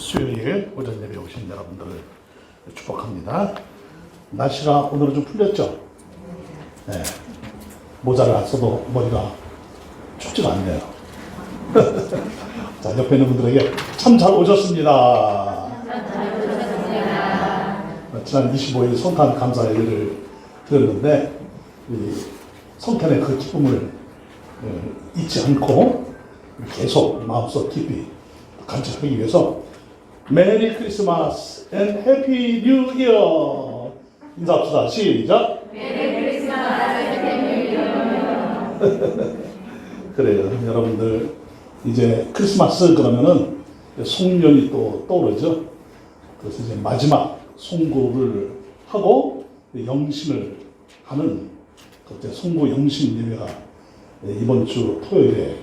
수요일 오전 예배 오신 여러분들을 축복합니다. 날씨가 오늘은 좀 풀렸죠? 네. 모자를 안 써도 머리가 춥지가 않네요. 자, 옆에 있는 분들에게 참 잘 오셨습니다. 지난 25일 성탄 감사 예배를 드렸는데 성탄의 그 기쁨을 잊지 않고 계속 마음속 깊이 간직하기 위해서 메리 크리스마스 앤 해피 뉴 이어 인사합시다. 시작. 메리 크리스마스 해피 뉴 이어. 그래요. 여러분들 이제 크리스마스 그러면은 송년이 또 떠오르죠. 그래서 이제 마지막 송구를 하고 영신을 하는 그때 송구 영신 예배가 이번 주 토요일에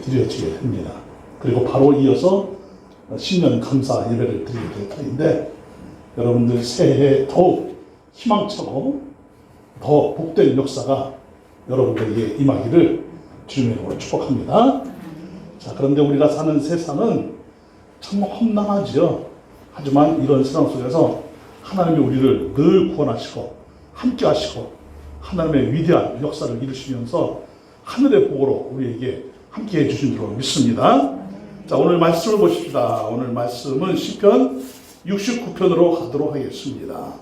드려지게 됩니다. 그리고 바로 이어서 신년 감사 예배를 드리게 될 터인데 여러분들 새해에 더욱 희망차고 더 복된 역사가 여러분들에게 임하기를 주님의 이름으로 축복합니다. 자, 그런데 우리가 사는 세상은 참 험난하지요. 하지만 이런 세상 속에서 하나님이 우리를 늘 구원하시고 함께 하시고 하나님의 위대한 역사를 이루시면서 하늘의 복으로 우리에게 함께 해주신 줄 믿습니다. 자, 오늘 말씀을 보십시다. 오늘 말씀은 시편 69편으로 가도록 하겠습니다.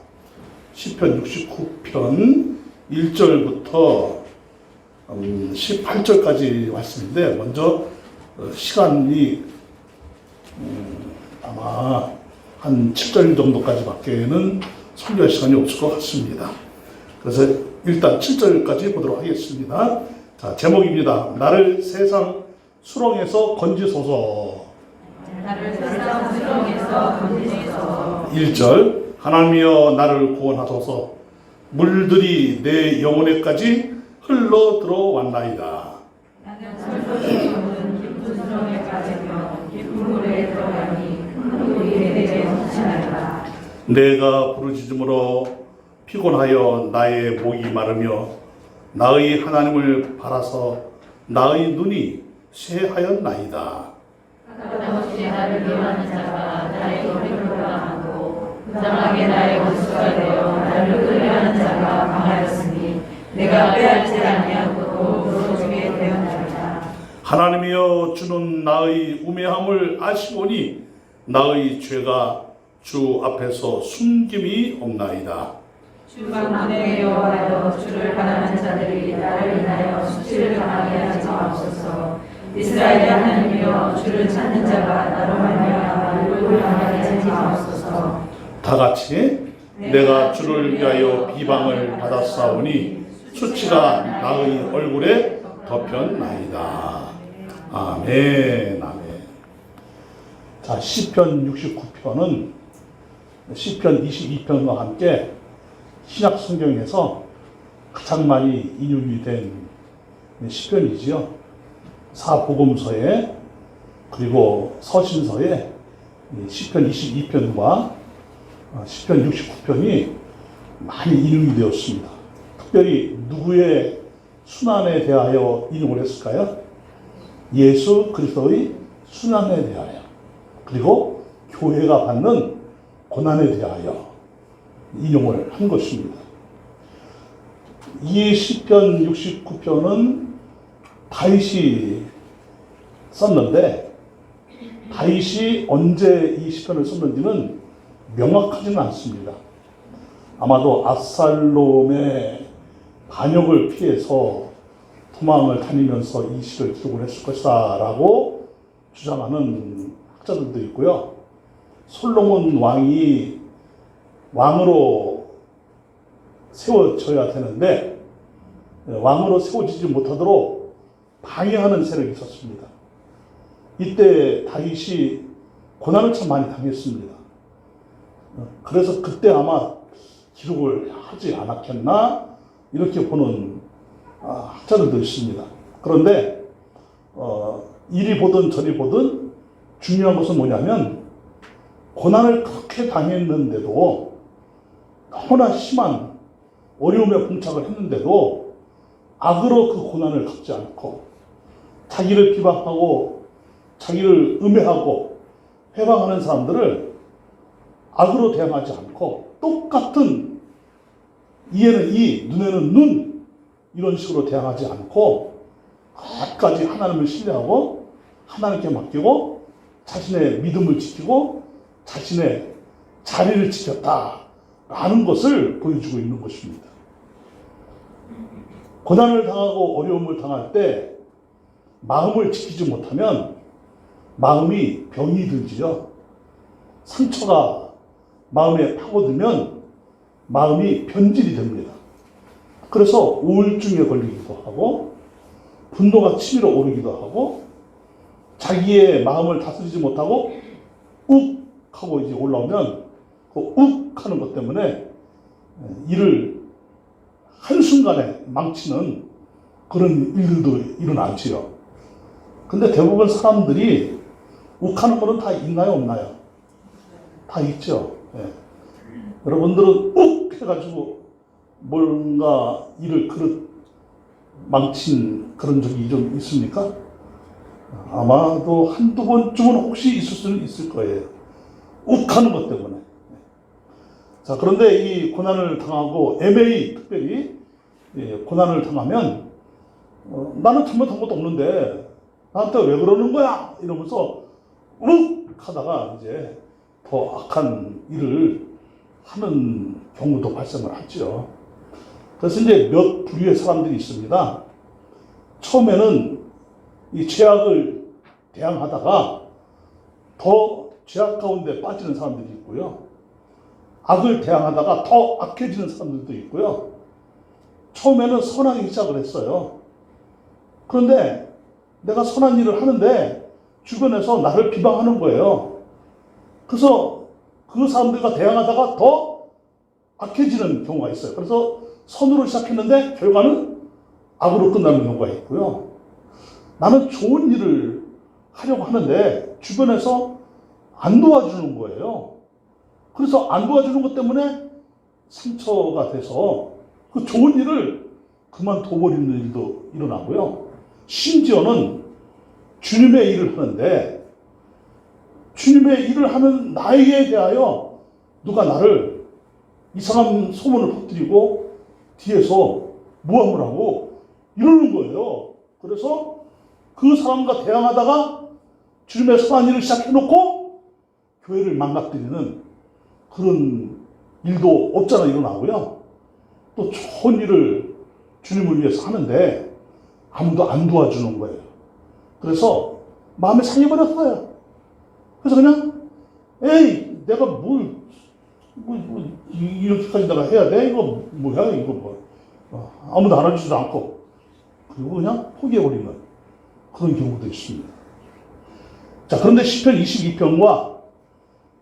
시편 69편 1절부터 18절까지 말씀인데 먼저 시간이 아마 한 7절 정도까지 밖에는 설교할 시간이 없을 것 같습니다. 그래서 일단 7절까지 보도록 하겠습니다. 자, 제목입니다. 나를 세상 수렁에서 건지소서. 나를 세상 수렁에서 건지소서. 1절 하나님이여 나를 구원하소서. 물들이 내 영혼에까지 흘러 들어왔나이다. 나는 철저히 오는 깊은 수렁에 빠지며 깊은 물에 들어가니 큰 물이 내게 넘치나이다. 내가 부르짖음으로 피곤하여 나의 목이 마르며 나의 하나님을 바라서 나의 눈이 쇠하였나이다. 가까운지 나를 미워하는 자가 나의 거리를 당하고 부당하게 나의 원수가 되어 나를 끌려하는 자가 강하였으니 내가 빼앗지 아니하고 부러지게 되었나이다. 하나님이여 주는 나의 우매함을 아시오니 나의 죄가 주 앞에서 숨김이 없나이다. 주방문에 여호와여 주를 바라는 자들이 나를 인하여 수치를 당하게 하지 마옵소서. 이스라엘의 하나님이여 주를 찾는 자가 나로 말미암아 욕을 당하게 하지 마옵소서. 다 같이 내가 주를 위하여 비방을 받았사오니 수치가 나의 얼굴에 덮였나이다. 아멘. 아멘. 자, 시편 69편은 시편 22편과 함께 신약 성경에서 가장 많이 인용이 된 시편이지요. 사복음서에 그리고 서신서에 시편 22편과 시편 69편이 많이 인용이 되었습니다. 특별히 누구의 순환에 대하여 인용을 했을까요? 예수 그리스도의 순환에 대하여 그리고 교회가 받는 고난에 대하여 인용을 한 것입니다. 이 시편 69편은 다윗이 썼는데 다윗이 언제 이 시편을 썼는지는 명확하지는 않습니다. 아마도 압살롬의 반역을 피해서 도망을 다니면서 이 시를 기록을 했을 것이다 라고 주장하는 학자들도 있고요. 솔로몬 왕이 왕으로 세워져야 되는데 왕으로 세워지지 못하도록 방해하는 세력이 있었습니다. 이때 다윗이 고난을 참 많이 당했습니다. 그래서 그때 아마 기록을 하지 않았겠나 이렇게 보는 학자들도 있습니다. 그런데 이리 보든 저리 보든 중요한 것은 뭐냐면 고난을 그렇게 당했는데도 너무나 심한 어려움에 봉착을 했는데도 악으로 그 고난을 갚지 않고 자기를 비방하고 자기를 음해하고 회방하는 사람들을 악으로 대항하지 않고 똑같은 이에는 이, 눈에는 눈 이런 식으로 대항하지 않고 끝까지 하나님을 신뢰하고 하나님께 맡기고 자신의 믿음을 지키고 자신의 자리를 지켰다라는 것을 보여주고 있는 것입니다. 고난을 당하고 어려움을 당할 때 마음을 지키지 못하면 마음이 병이 들지요. 상처가 마음에 파고들면 마음이 변질이 됩니다. 그래서 우울증에 걸리기도 하고 분노가 치밀어 오르기도 하고 자기의 마음을 다스리지 못하고 욱 하고 이제 올라오면 그 욱 하는 것 때문에 이를 한순간에 망치는 그런 일들도 일어나지요. 근데 대부분 사람들이 욱하는 거는 다 있나요, 없나요? 다 있죠. 예. 여러분들은 욱 해가지고 뭔가 일을 망친 그런 적이 좀 있습니까? 아마도 한두 번쯤은 혹시 있을 수는 있을 거예요. 욱하는 것 때문에. 자, 그런데 이 고난을 당하고 애매히 특별히 고난을 당하면 나는 잘못한 것도 없는데 나한테 왜 그러는 거야? 이러면서 욱 하다가 이제 더 악한 일을 하는 경우도 발생을 하죠. 그래서 이제 몇 부류의 사람들이 있습니다. 처음에는 이 죄악을 대항하다가 더 죄악 가운데 빠지는 사람들이 있고요. 악을 대항하다가 더 악해지는 사람들도 있고요. 처음에는 선하게 시작을 했어요. 그런데 내가 선한 일을 하는데 주변에서 나를 비방하는 거예요. 그래서 그 사람들과 대항하다가 더 악해지는 경우가 있어요. 그래서 선으로 시작했는데 결과는 악으로 끝나는 경우가 있고요. 나는 좋은 일을 하려고 하는데 주변에서 안 도와주는 거예요. 그래서 안 도와주는 것 때문에 상처가 돼서 그 좋은 일을 그만둬버리는 일도 일어나고요. 심지어는 주님의 일을 하는데 주님의 일을 하는 나에게 대하여 누가 나를 이상한 소문을 퍼뜨리고 뒤에서 모함을 하고 이러는 거예요. 그래서 그 사람과 대항하다가 주님의 선한 일을 시작해놓고 교회를 망가뜨리는 그런 일도 없잖아 일어나고요. 또 좋은 일을 주님을 위해서 하는데 아무도 안 도와주는 거예요. 그래서 마음에 상해버렸어요. 그래서 그냥 에이 내가 이렇게까지 내가 해야 돼? 이거 뭐야 이거 뭐 아무도 알아주지도 않고 그리고 그냥 포기해버리는 그런 경우도 있습니다. 자, 그런데 시편 22편과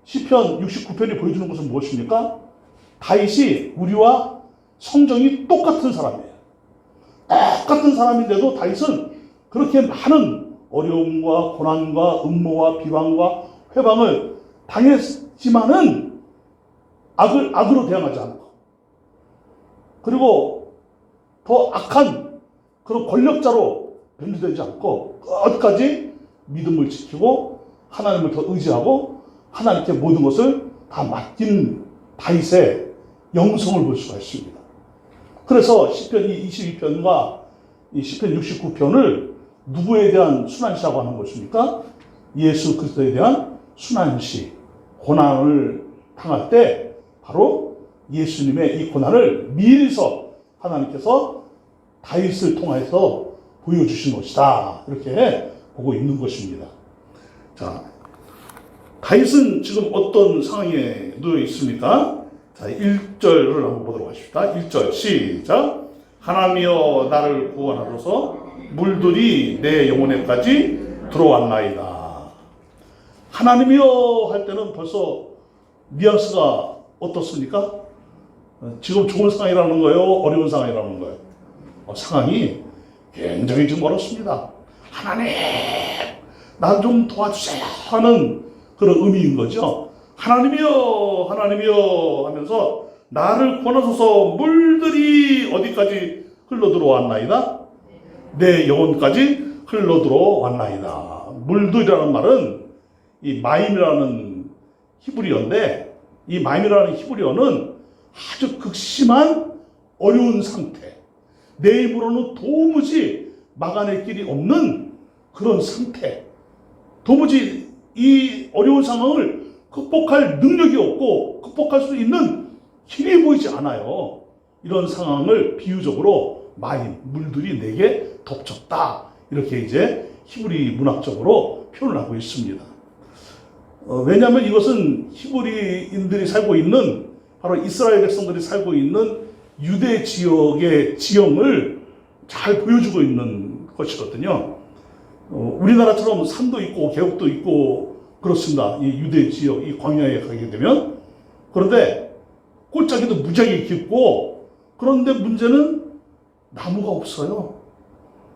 시편 69편이 보여주는 것은 무엇입니까? 다윗이 우리와 성정이 똑같은 사람이에요. 똑같은 사람인데도 다윗은 그렇게 많은 어려움과 고난과 음모와 비방과 회방을 당했지만은 악으로 대항하지 않고 그리고 더 악한 그런 권력자로 변질되지 않고 끝까지 믿음을 지키고 하나님을 더 의지하고 하나님께 모든 것을 다 맡긴 다윗의 영성을 볼 수가 있습니다. 그래서 시편 22편과 이 시편 69편을 누구에 대한 순환시라고 하는 것입니까? 예수 그리스도에 대한 순환시. 고난을 당할 때 바로 예수님의 이 고난을 미리서 하나님께서 다윗을 통해서 보여주신 것이다. 이렇게 보고 있는 것입니다. 자, 다윗은 지금 어떤 상황에 놓여 있습니까? 자, 1절을 한번 보도록 하십시다. 1절 시작. 하나님이여 나를 구원하소서 물들이 내 영혼에까지 들어왔나이다. 하나님이여 할 때는 벌써 뉘앙스가 어떻습니까? 지금 좋은 상황이라는 거예요? 어려운 상황이라는 거예요? 상황이 굉장히 지금 어렵습니다. 하나님 나 좀 도와주세요 하는 그런 의미인 거죠. 하나님이여 하나님이여 하면서 나를 구원하소서 물들이 어디까지 흘러들어왔나이다? 내 영혼까지 흘러들어왔나이다. 물들이라는 말은 이 마임이라는 히브리어인데, 이 마임이라는 히브리어는 아주 극심한 어려운 상태, 내 힘으로는 도무지 막아낼 길이 없는 그런 상태, 도무지 이 어려운 상황을 극복할 능력이 없고 극복할 수 있는 힘이 보이지 않아요. 이런 상황을 비유적으로 마임, 물들이 내게 덮쳤다, 이렇게 이제 히브리 문학적으로 표현을 하고 있습니다. 왜냐하면 이것은 히브리인들이 살고 있는, 바로 이스라엘 백성들이 살고 있는 유대 지역의 지형을 잘 보여주고 있는 것이거든요. 우리나라처럼 산도 있고 계곡도 있고 그렇습니다. 이 유대 지역, 이 광야에 가게 되면. 그런데 골짜기도 무지하게 깊고, 그런데 문제는 나무가 없어요.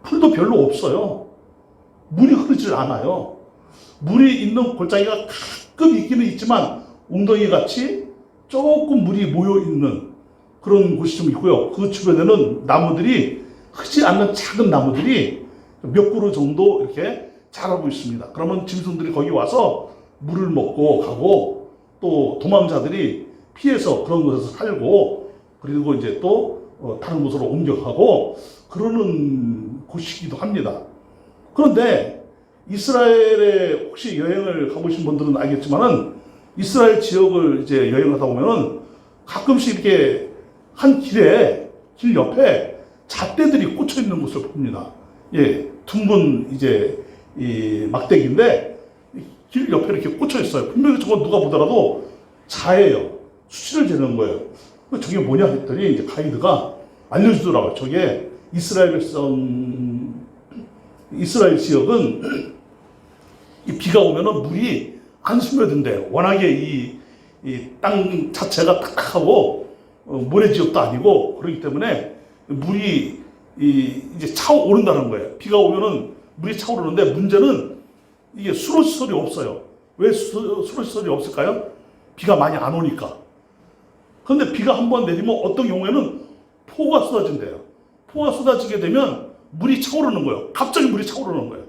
풀도 별로 없어요. 물이 흐르질 않아요. 물이 있는 골짜기가 가끔 있기는 있지만 웅덩이 같이 조금 물이 모여 있는 그런 곳이 좀 있고요. 그 주변에는 나무들이, 크지 않는 작은 나무들이 몇 그루 정도 이렇게 자라고 있습니다. 그러면 짐승들이 거기 와서 물을 먹고 가고, 또 도망자들이 피해서 그런 곳에서 살고, 그리고 이제 또 다른 곳으로 옮겨가고 그러는 곳이기도 합니다. 그런데 이스라엘에 혹시 여행을 가보신 분들은 알겠지만은, 이스라엘 지역을 이제 여행하다 보면은 가끔씩 이렇게 한 길에, 길 옆에 잣대들이 꽂혀 있는 곳을 봅니다. 예, 둥근 이제 이 막대기인데 길 옆에 이렇게 꽂혀 있어요. 분명히 저거 누가 보더라도 자예요. 수치를 재는 거예요. 저게 뭐냐 했더니 이제 가이드가 알려주더라고요. 저게 이스라엘 백성, 이스라엘 지역은 이 비가 오면은 물이 안 스며든대요. 워낙에 이 땅 자체가 딱딱하고 모래지역도 아니고 그렇기 때문에 물이 이제 차오른다는 거예요. 비가 오면은 물이 차오르는데, 문제는 이게 수로시설이 없어요. 왜 수로시설이 없을까요? 비가 많이 안 오니까. 그런데 비가 한번 내리면 어떤 경우에는 폭우가 쏟아진대요. 폭우가 쏟아지게 되면 물이 차오르는 거예요. 갑자기 물이 차오르는 거예요.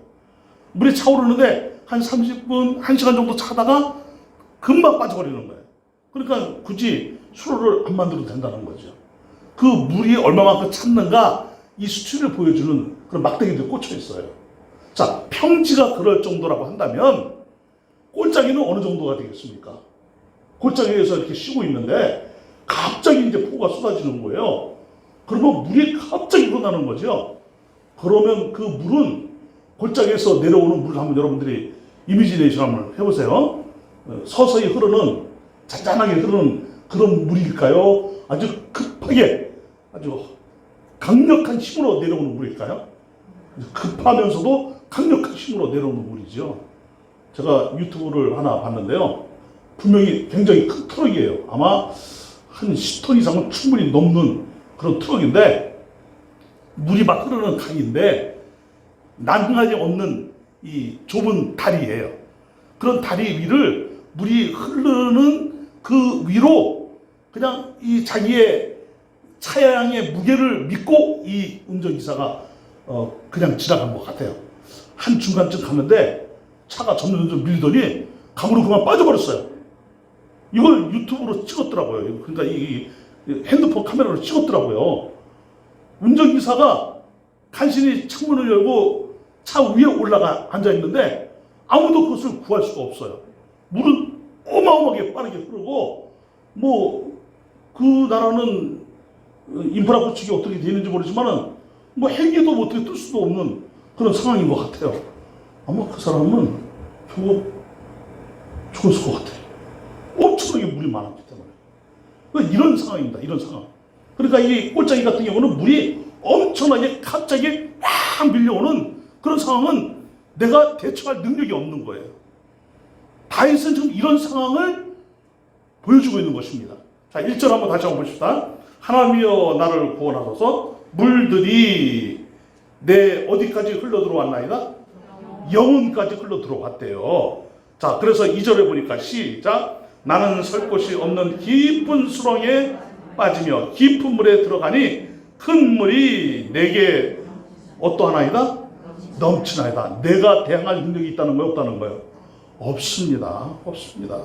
물이 차오르는데 한 30분, 1시간 정도 차다가 금방 빠져버리는 거예요. 그러니까 굳이 수로를 안 만들어도 된다는 거죠. 그 물이 얼마만큼 찼는가, 이 수치를 보여주는 그런 막대기들이 꽂혀 있어요. 자, 평지가 그럴 정도라고 한다면 골짜기는 어느 정도가 되겠습니까? 골짜기에서 이렇게 쉬고 있는데 갑자기 이제 폭우가 쏟아지는 거예요. 그러면 물이 갑자기 일어나는 거죠. 그러면 그 물은, 골짜기에서 내려오는 물을 한번 여러분들이 이미지네이션 한번 해보세요. 서서히 흐르는, 잔잔하게 흐르는 그런 물일까요? 아주 급하게, 아주 강력한 힘으로 내려오는 물일까요? 급하면서도 강력한 힘으로 내려오는 물이죠. 제가 유튜브를 하나 봤는데요. 분명히 굉장히 큰 트럭이에요. 아마 한 10톤 이상은 충분히 넘는 그런 트럭인데, 물이 막 흐르는 강인데 난간이 없는 이 좁은 다리예요. 그런 다리 위를 물이 흐르는 그 위로 그냥 이 자기의 차량의 무게를 믿고 이 운전기사가 그냥 지나간 것 같아요. 한 중간쯤 갔는데 차가 점점 밀더니 강으로 그만 빠져버렸어요. 이걸 유튜브로 찍었더라고요. 그러니까 이 핸드폰 카메라로 찍었더라고요. 운전기사가 간신히 창문을 열고 차 위에 올라가 앉아있는데 아무도 그것을 구할 수가 없어요. 물은 어마어마하게 빠르게 흐르고, 그 나라는 인프라 구축이 어떻게 되는지 모르지만은 헬기도 어떻게 뜰 수도 없는 그런 상황인 것 같아요. 아마 그 사람은 죽었을 것 같아요. 엄청나게 물이 많았기 때문에. 이런 상황입니다. 이런 상황. 그러니까 이 골짜기 같은 경우는 물이 엄청나게 갑자기 막 밀려오는 그런 상황은 내가 대처할 능력이 없는 거예요. 다윗은 지금 이런 상황을 보여주고 있는 것입니다. 자, 1절 한번 다시 한번 봅시다. 하나님이여 나를 구원하소서. 물들이 내 어디까지 흘러 들어왔나이다? 영혼까지 흘러 들어왔대요. 자, 그래서 2절에 보니까 시작. 나는 설 곳이 없는 깊은 수렁에 빠지며 깊은 물에 들어가니 큰 물이 내게 어떠하나이다? 넘치나이다. 내가 대항할 능력이 있다는 거예요? 없다는 거예요? 없습니다. 없습니다.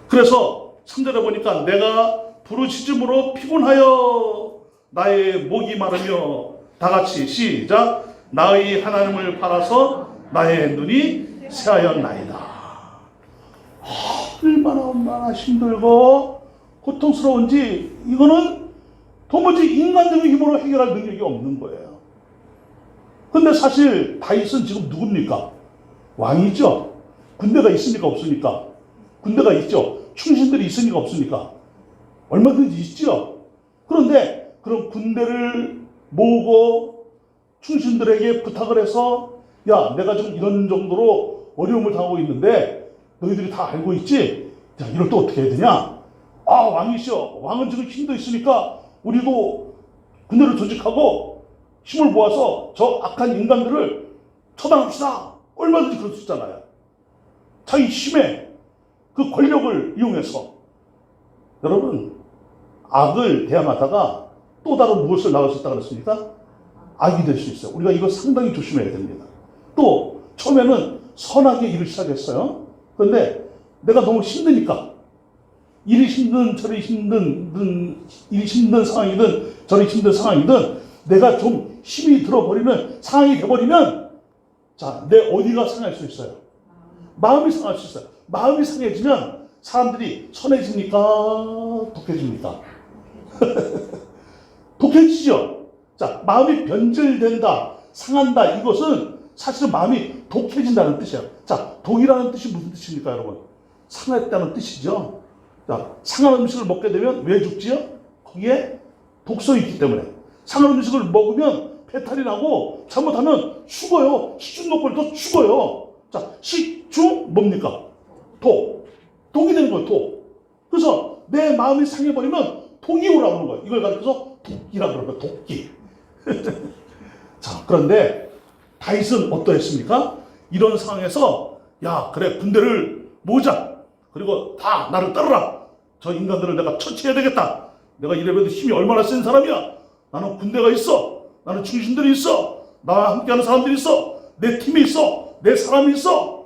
그래서 3절에 보니까 내가 부르짖음으로 피곤하여 나의 목이 마르며, 다 같이 시작, 나의 하나님을 바라서 나의 눈이 새하였나이다. 얼마나 힘들고 고통스러운지, 이거는 도무지 인간적인 힘으로 해결할 능력이 없는 거예요. 근데 사실 다윗은 지금 누굽니까? 왕이죠. 군대가 있습니까? 없습니까? 군대가 있죠. 충신들이 있습니까? 없습니까? 얼마든지 있죠. 그런데 그런 군대를 모으고 충신들에게 부탁을 해서, 야, 내가 지금 이런 정도로 어려움을 당하고 있는데 너희들이 다 알고 있지? 자, 이럴 때 어떻게 해야 되냐? 아, 왕이시여, 왕은 지금 힘도 있으니까 우리도 군대를 조직하고 힘을 모아서 저 악한 인간들을 처단합시다. 얼마든지 그럴 수 있잖아요. 자기 힘에 그 권력을 이용해서. 여러분, 악을 대항하다가 또 다른 무엇을 나올 수 있다 그랬습니까? 악이 될 수 있어요. 우리가 이거 상당히 조심해야 됩니다. 또 처음에는 선하게 일을 시작했어요. 그런데 내가 너무 힘드니까, 일이 힘든 저리 힘든, 일이 힘든 상황이든 저리 힘든 상황이든 내가 좀 힘이 들어버리면, 상황이 돼버리면, 자, 내 어디가 상할 수 있어요? 마음이 상할 수 있어요. 마음이 상해지면 사람들이 선해집니까? 독해집니까? 독해지죠. 자, 마음이 변질된다, 상한다, 이것은 사실은 마음이 독해진다는 뜻이에요. 자, 독이라는 뜻이 무슨 뜻입니까, 여러분? 상했다는 뜻이죠. 자, 상한 음식을 먹게 되면 왜 죽지요? 거기에 독성이 있기 때문에. 상한 음식을 먹으면 배탈이 나고 잘못하면 죽어요. 식중독걸도 죽어요. 자, 식중 뭡니까? 독. 독이 되는 거예요, 독. 그래서 내 마음이 상해버리면 독이 올라오는 거예요. 이걸 가리켜서 독기라고 그러는 거예요, 독기. 자, 그런데 다윗은 어떠했습니까? 이런 상황에서, 야, 그래, 군대를 모으자. 그리고 다 나를 따르라. 저 인간들을 내가 처치해야 되겠다. 내가 이래봬도 힘이 얼마나 센 사람이야. 나는 군대가 있어. 나는 충신들이 있어. 나와 함께하는 사람들이 있어. 내 팀이 있어. 내 사람이 있어.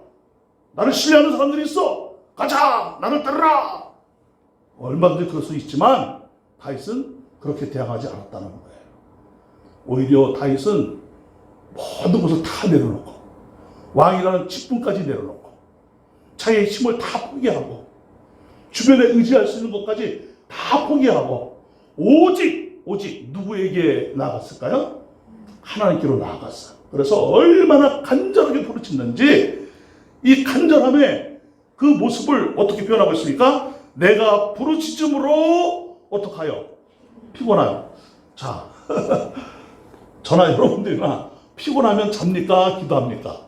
나를 신뢰하는 사람들이 있어. 가자! 나를 따르라! 얼마든지 그럴 수 있지만 다윗은 그렇게 대항하지 않았다는 거예요. 오히려 다윗은 모든 것을 다 내려놓고, 왕이라는 직분까지 내려놓고, 자기의 힘을 다 포기하고, 주변에 의지할 수 있는 것까지 다 포기하고, 오직 누구에게 나아갔을까요? 하나님께로 나아갔어요. 그래서 얼마나 간절하게 부르짖는지, 이 간절함의 그 모습을 어떻게 표현하고 있습니까? 내가 부르짖음으로 어떡하여? 피곤하여. 자, 저나 여러분들이나 피곤하면 잡니까? 기도합니까?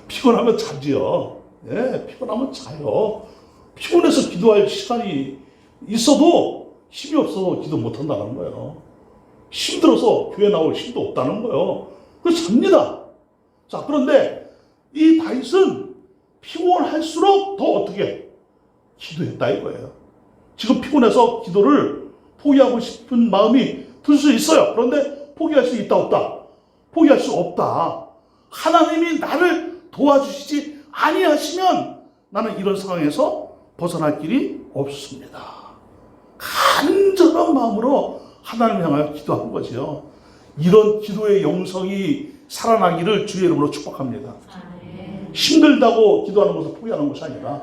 피곤하면 자지요. 예, 피곤하면 자요. 피곤해서 기도할 시간이 있어도 힘이 없어서 기도 못한다는 거예요. 힘들어서 교회 나올 힘도 없다는 거예요. 그래서 잡니다. 자, 그런데 이 다윗은 피곤할수록 더 어떻게 기도했다 이거예요. 지금 피곤해서 기도를 포기하고 싶은 마음이 들 수 있어요. 그런데 포기할 수 있다 없다? 포기할 수 없다. 하나님이 나를 도와주시지 아니하시면 나는 이런 상황에서 벗어날 길이 없습니다. 간절한 마음으로 하나님을 향하여 기도한 거지요. 이런 기도의 영성이 살아나기를 주의 이름으로 축복합니다. 힘들다고 기도하는 것을 포기하는 것이 아니라,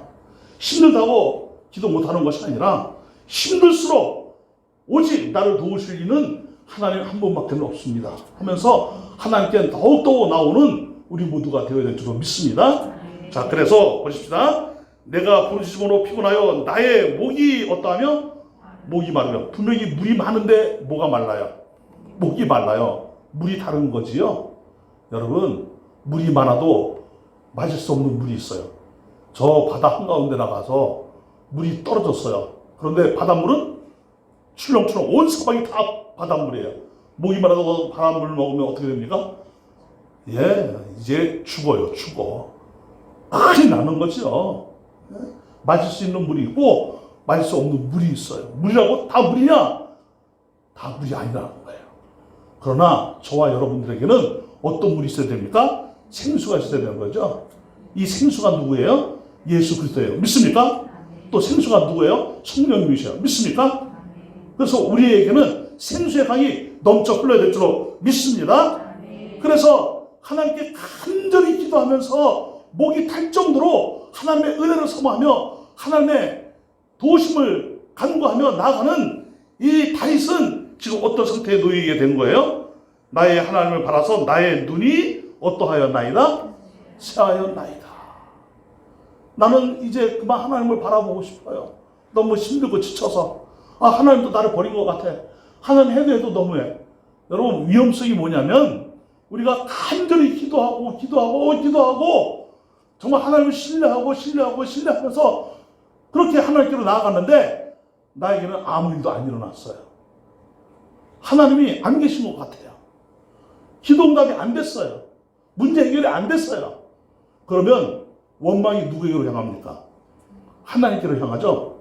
힘들다고 기도 못하는 것이 아니라, 힘들수록 오직 나를 도우실 이는 하나님 한 분밖에 없습니다 하면서 하나님께 더욱더 나오는 우리 모두가 되어야 될 줄로 믿습니다. 자, 그래서 보십시다. 내가 부르짖음으로 피곤하여 나의 목이 어떠하며? 목이 마르며. 분명히 물이 많은데 뭐가 말라요? 목이 말라요. 물이 다른 거지요. 여러분, 물이 많아도 마실 수 없는 물이 있어요. 저 바다 한가운데 나가서 물이 떨어졌어요. 그런데 바닷물은 출렁출렁 온 사방이 다 바닷물이에요. 목이 마르다고 바닷물을 먹으면 어떻게 됩니까? 예, 이제 죽어요. 죽어. 큰일 나는 거죠. 예? 마실 수 있는 물이 있고 마실 수 없는 물이 있어요. 물이라고 다 물이냐? 다 물이 아니라는 거예요. 그러나 저와 여러분들에게는 어떤 물이 있어야 됩니까? 생수가 있어야 되는 거죠. 이 생수가 누구예요? 예수 그리스도예요. 믿습니까? 또 생수가 누구예요? 성령님이셔요. 믿습니까? 그래서 우리에게는 생수의 강이 넘쳐 흘러야 될 줄로 믿습니다. 그래서 하나님께 간절히 기도하면서 목이 탈 정도로 하나님의 은혜를 사모하며 하나님의 도우심을 간구하며 나아가는 이 다윗은 지금 어떤 상태에 놓이게 된 거예요? 나의 하나님을 바라서 나의 눈이 어떠하였나이다? 새하였나이다. 나는 이제 그만 하나님을 바라보고 싶어요. 너무 힘들고 지쳐서. 하나님도 나를 버린 것 같아. 하나님 해도 너무해. 여러분, 위험성이 뭐냐면 우리가 간절히 기도하고 정말 하나님을 신뢰하면서 그렇게 하나님께로 나아갔는데 나에게는 아무 일도 안 일어났어요. 하나님이 안 계신 것 같아요. 기도 응답이 안 됐어요. 문제 해결이 안 됐어요. 그러면 원망이 누구에게로 향합니까? 하나님께로 향하죠.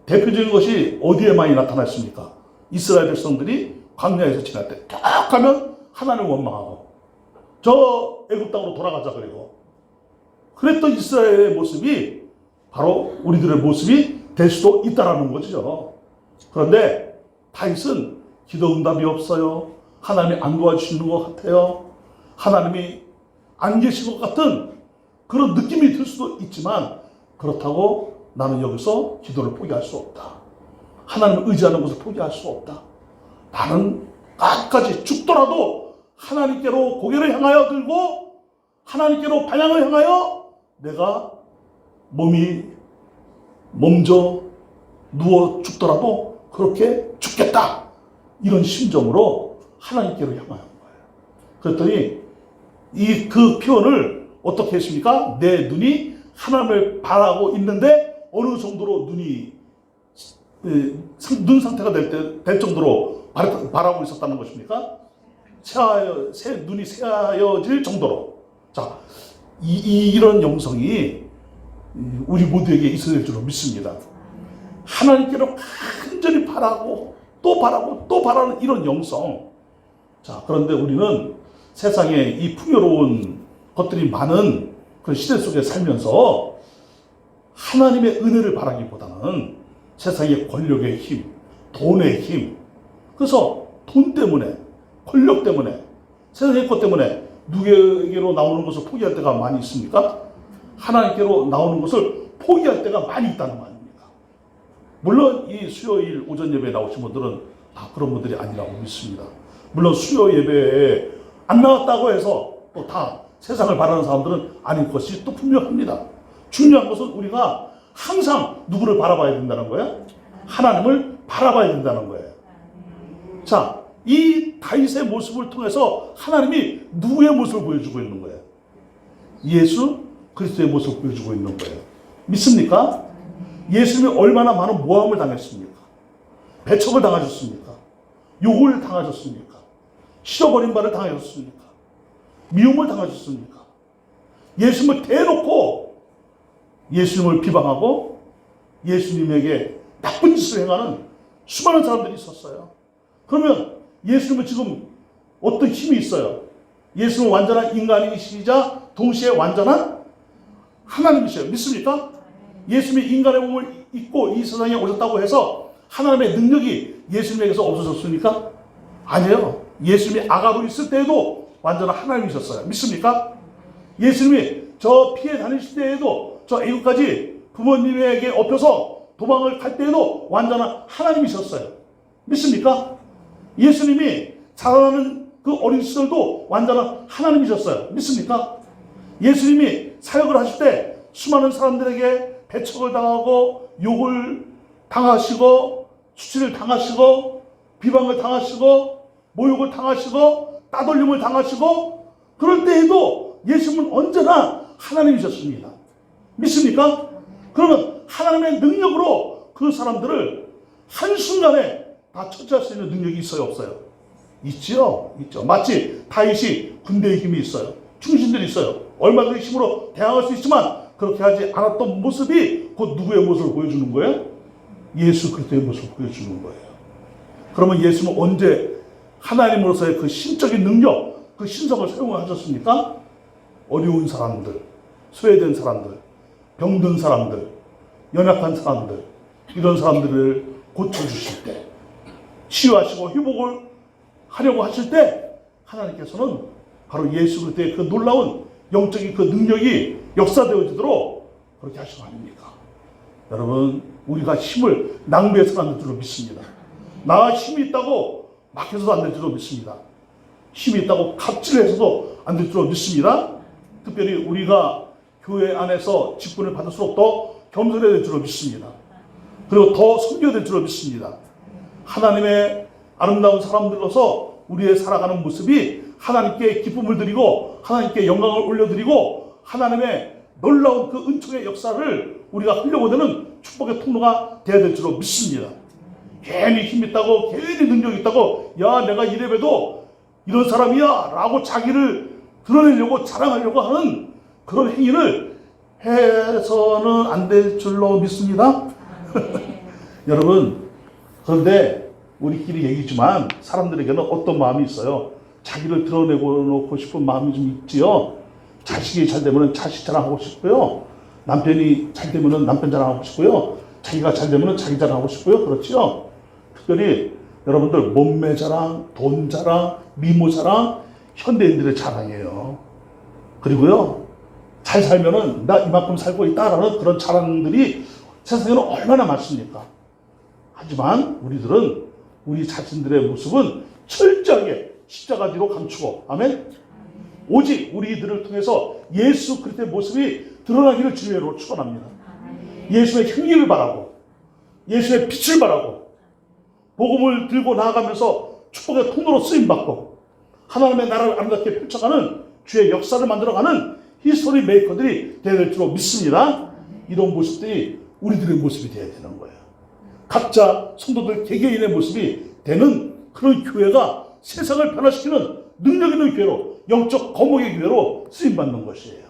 대표적인 것이 어디에 많이 나타났습니까? 이스라엘 백성들이 광야에서 지날 때 딱 가면 하나님을 원망하고 저 애굽 땅으로 돌아가자 그리고 그랬던 이스라엘의 모습이 바로 우리들의 모습이 될 수도 있다라는 거죠. 그런데 다윗은 기도 응답이 없어요. 하나님이 안 도와주시는 것 같아요. 하나님이 안 계신 것 같은 그런 느낌이 들 수도 있지만 그렇다고 나는 여기서 기도를 포기할 수 없다. 하나님을 의지하는 것을 포기할 수 없다. 나는 끝까지 죽더라도 하나님께로 고개를 향하여 들고 하나님께로 방향을 향하여 내가 몸져 누워 죽더라도 그렇게 죽겠다. 이런 심정으로 하나님께로 향하는 거예요. 그랬더니 그 표현을 어떻게 했습니까? 내 눈이 하나님을 바라고 있는데 어느 정도로 눈 상태가 될 정도로 바라고 있었다는 것입니까? 눈이 새하여질 정도로. 자, 이런 영성이 우리 모두에게 있어야 될 줄로 믿습니다. 하나님께로 간절히 바라고 또 바라는 이런 영성. 자, 그런데 우리는 세상에 이 풍요로운 것들이 많은 그런 시대 속에 살면서 하나님의 은혜를 바라기보다는 세상의 권력의 힘, 돈의 힘, 그래서 돈 때문에, 권력 때문에, 세상의 것 때문에 누구에게로 나오는 것을 포기할 때가 많이 있습니까? 하나님께로 나오는 것을 포기할 때가 많이 있다는 거 아닙니까? 물론 이 수요일 오전 예배에 나오신 분들은 다 그런 분들이 아니라고 믿습니다. 물론 수요 예배에 안 나왔다고 해서 또 다 세상을 바라는 사람들은 아닌 것이 또 분명합니다. 중요한 것은 우리가 항상 누구를 바라봐야 된다는 거예요? 하나님을 바라봐야 된다는 거예요. 자, 이 다윗의 모습을 통해서 하나님이 누구의 모습을 보여주고 있는 거예요? 예수 그리스도의 모습을 보여주고 있는 거예요. 믿습니까? 예수님이 얼마나 많은 모함을 당했습니까? 배척을 당하셨습니까? 욕을 당하셨습니까? 실어버림받을 당하셨습니까? 미움을 당하셨습니까? 예수님을 대놓고 예수님을 비방하고 예수님에게 나쁜 짓을 행하는 수많은 사람들이 있었어요. 그러면 예수님은 지금 어떤 힘이 있어요? 예수님은 완전한 인간이시자 동시에 완전한 하나님이셔요. 믿습니까? 예수님이 인간의 몸을 입고 이 세상에 오셨다고 해서 하나님의 능력이 예수님에게서 없어졌습니까? 아니에요. 예수님이 아가로 있을 때에도 완전한 하나님이셨어요. 믿습니까? 예수님이 저 피해 다니실 때에도 저 애국까지 부모님에게 업혀서 도망을 갈 때에도 완전한 하나님이셨어요. 믿습니까? 예수님이 자라나는 그 어린 시절도 완전한 하나님이셨어요. 믿습니까? 예수님이 사역을 하실 때 수많은 사람들에게 배척을 당하고 욕을 당하시고 수치를 당하시고 비방을 당하시고 모욕을 당하시고 따돌림을 당하시고 그럴 때에도 예수님은 언제나 하나님이셨습니다. 믿습니까? 그러면 하나님의 능력으로 그 사람들을 한순간에 다 처치할 수 있는 능력이 있어요, 없어요? 있죠. 마치 다윗이 군대의 힘이 있어요. 충신들이 있어요. 얼마든지 힘으로 대항할 수 있지만 그렇게 하지 않았던 모습이 곧 누구의 모습을 보여주는 거예요? 예수 그리스도의 모습을 보여주는 거예요. 그러면 예수는 언제 하나님으로서의 그 신적인 능력, 그 신성을 사용하셨습니까? 어려운 사람들, 소외된 사람들, 병든 사람들, 연약한 사람들, 이런 사람들을 고쳐주실 때, 치유하시고 회복을 하려고 하실 때 하나님께서는 바로 예수 그리스도의 그 놀라운 영적인 그 능력이 역사되어지도록 그렇게 하신 거 아닙니까? 여러분, 우리가 힘을 낭비해서는 안 될 줄로 믿습니다. 나 힘이 있다고 막 해서도 안 될 줄로 믿습니다. 힘이 있다고 갑질해서도 안 될 줄로 믿습니다. 특별히 우리가 교회 안에서 직분을 받을수록 더 겸손해야 될 줄로 믿습니다. 그리고 더 섬겨야 될 줄로 믿습니다. 하나님의 아름다운 사람들로서 우리의 살아가는 모습이 하나님께 기쁨을 드리고 하나님께 영광을 올려드리고 하나님의 놀라운 그 은총의 역사를 우리가 하려고 되는 축복의 통로가 되어야 될 줄로 믿습니다. 괜히 힘 있다고, 괜히 능력 있다고, 야 내가 이래봬도 이런 사람이야 라고 자기를 드러내려고 자랑하려고 하는 그런 행위를 해서는 안 될 줄로 믿습니다. 여러분, 그런데 우리끼리 얘기지만 사람들에게는 어떤 마음이 있어요. 자기를 드러내고 놓고 싶은 마음이 좀 있지요. 자식이 잘 되면 자식 자랑하고 싶고요. 남편이 잘 되면 남편 자랑하고 싶고요. 자기가 잘 되면 자기 자랑하고 싶고요. 그렇죠? 특별히 여러분들 몸매 자랑, 돈 자랑, 미모 자랑, 현대인들의 자랑이에요. 그리고요, 잘 살면은 나 이만큼 살고 있다라는 그런 자랑들이 세상에는 얼마나 많습니까? 하지만 우리들은 우리 자신들의 모습은 철저하게 십자가 뒤로 감추고, 아멘? 오직 우리들을 통해서 예수 그리스도의 모습이 드러나기를 주님으로 축원합니다. 예수의 향기를 바라고, 예수의 빛을 바라고, 복음을 들고 나아가면서 축복의 통로로 쓰임받고 하나님의 나라를 아름답게 펼쳐가는 주의 역사를 만들어가는 히스토리 메이커들이 되어야 될 줄로 믿습니다. 이런 모습들이 우리들의 모습이 되어야 되는 거예요. 각자 성도들 개개인의 모습이 되는 그런 교회가 세상을 변화시키는 능력 있는 교회로, 영적 거목의 교회로 쓰임받는 것이에요.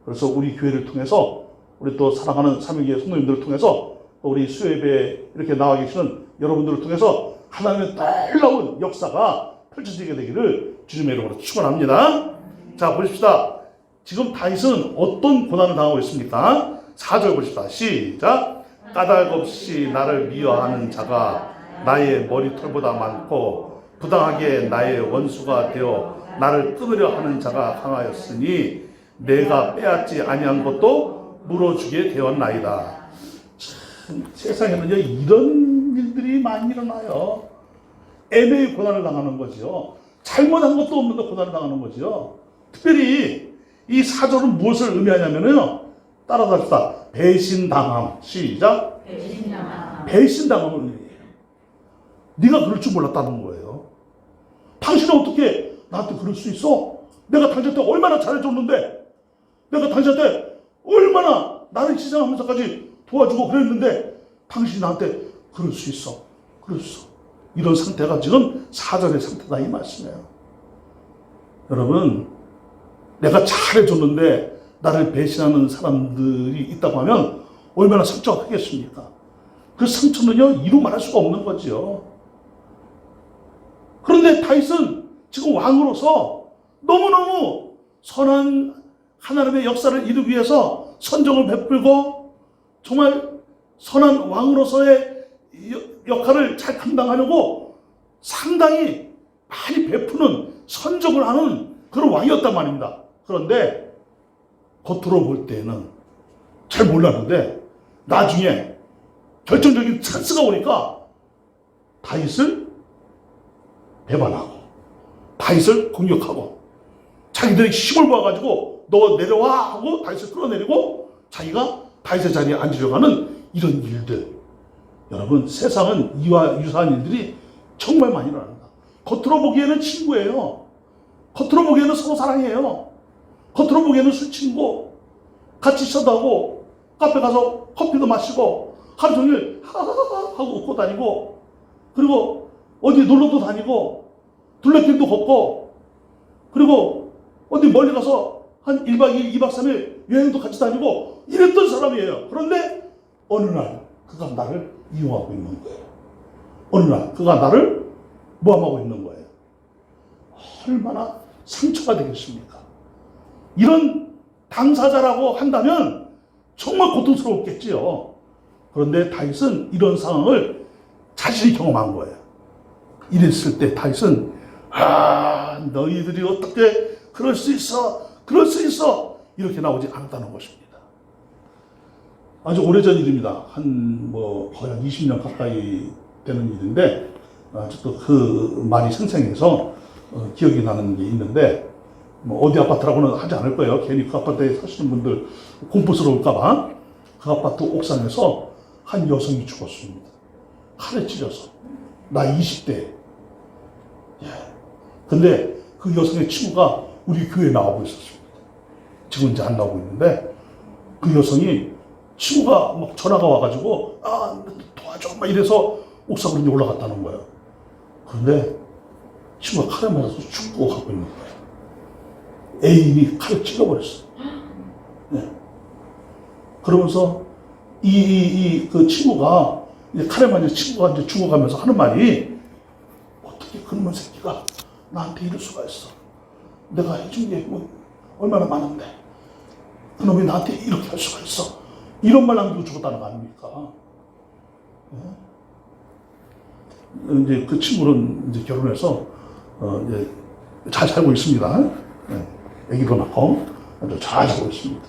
그래서 우리 교회를 통해서, 우리 또 사랑하는 삼위기의 성도님들을 통해서, 우리 수요예배에 이렇게 나와 계시는 여러분들을 통해서 하나님의 놀라운 역사가 펼쳐지게 되기를 주님의 이름으로 축원합니다. 자, 보십시다. 지금 다윗은 어떤 고난을 당하고 있습니까? 4절 보십시다. 시작. 까닭없이 나를 미워하는 자가 나의 머리털보다 많고 부당하게 나의 원수가 되어 나를 끊으려 하는 자가 강하였으니 내가 빼앗지 아니한 것도 물어주게 되었나이다. 참, 세상에는요 이런 일들이 많이 일어나요. 애매히 고난을 당하는 거죠. 잘못한 것도 없는데 고난을 당하는 거죠. 특별히 이 4절은 무엇을 의미하냐면요, 따라갑시다. 배신당함. 시작. 배신당함을 의미해요. 네가 그럴 줄 몰랐다는 거예요. 당신은 어떻게 나한테 그럴 수 있어? 내가 당신한테 얼마나 잘해줬는데, 내가 당신한테 얼마나 나를 희생하면서까지 도와주고 그랬는데 당신이 나한테 그럴 수 있어? 그럴 수 있어. 이런 상태가 지금 4절의 상태다 이 말씀이에요. 여러분, 내가 잘해줬는데 나를 배신하는 사람들이 있다고 하면 얼마나 상처가 크겠습니까? 그 상처는요 이루 말할 수가 없는 거지요. 그런데 다윗은 지금 왕으로서 너무너무 선한 하나님의 역사를 이루기 위해서 선정을 베풀고 정말 선한 왕으로서의 역할을 잘 감당하려고 상당히 많이 베푸는 선정을 하는 그런 왕이었단 말입니다. 그런데 겉으로 볼 때는 잘 몰랐는데 나중에 결정적인 찬스가 오니까 다윗을 배반하고 다윗을 공격하고 자기들이 힘을 모아가지고 너 내려와 하고 다윗을 끌어내리고 자기가 다윗의 자리에 앉으려고 하는 이런 일들. 여러분, 세상은 이와 유사한 일들이 정말 많이 일어납니다. 겉으로 보기에는 친구예요. 겉으로 보기에는 서로 사랑해요. 겉으로 보기에는 술 친구, 같이 식사도 카페 가서 커피도 마시고 하루 종일 하하하 하고 웃고 다니고, 그리고 어디 놀러도 다니고 둘레길도 걷고, 그리고 어디 멀리 가서 한 1박 2일, 2박 3일 여행도 같이 다니고 이랬던 사람이에요. 그런데 어느 날 그가 나를 이용하고 있는 거예요. 어느 날 그가 나를 모함하고 있는 거예요. 얼마나 상처가 되겠습니까? 이런 당사자라고 한다면 정말 고통스러웠겠지요. 그런데 다윗은 이런 상황을 자신이 경험한 거예요. 이랬을 때 다윗은 너희들이 어떻게 그럴 수 있어? 그럴 수 있어? 이렇게 나오지 않았다는 것입니다. 아주 오래전 일입니다. 거의 한 20년 가까이 되는 일인데, 아직도 그 말이 생생해서 기억이 나는 게 있는데, 어디 아파트라고는 하지 않을 거예요. 괜히 그 아파트에 사시는 분들 공포스러울까봐. 그 아파트 옥상에서 한 여성이 죽었습니다. 칼에 찔려서. 나이 20대. 예. 근데 그 여성의 친구가 우리 교회에 나오고 있었습니다. 지금 이제 안 나오고 있는데, 그 여성이 친구가 막 전화가 와가지고 도와줘 막 이래서 옥상으로 이제 올라갔다는 거예요. 그런데 친구가 칼에 맞아서 죽고 가고 있는 거예요. 애인이 칼을 찔러버렸어요. 네. 그러면서 그 친구가 이제 칼에 맞은 친구가 이제 죽어가면서 하는 말이, 어떻게 그놈의 새끼가 나한테 이럴 수가 있어. 내가 해준 게 얼마나 많은데 그놈이 나한테 이렇게 할 수가 있어. 이런 말 남기고 죽었다는 거 아닙니까? 네? 이제 그 친구는 이제 결혼해서 이제 잘 살고 있습니다. 네. 아기도 낳고 아주 잘 살고 있습니다.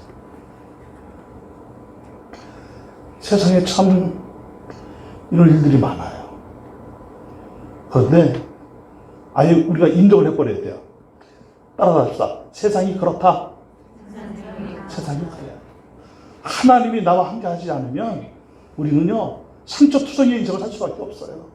세상에 참 이런 일들이 많아요. 그런데 아예 우리가 인정을 해버려야 돼요. 따라갑시다. 세상이 그렇다. 세상이 그래요. 하나님이 나와 함께 하지 않으면 우리는요, 상처투성이의 인생을 살 수밖에 없어요.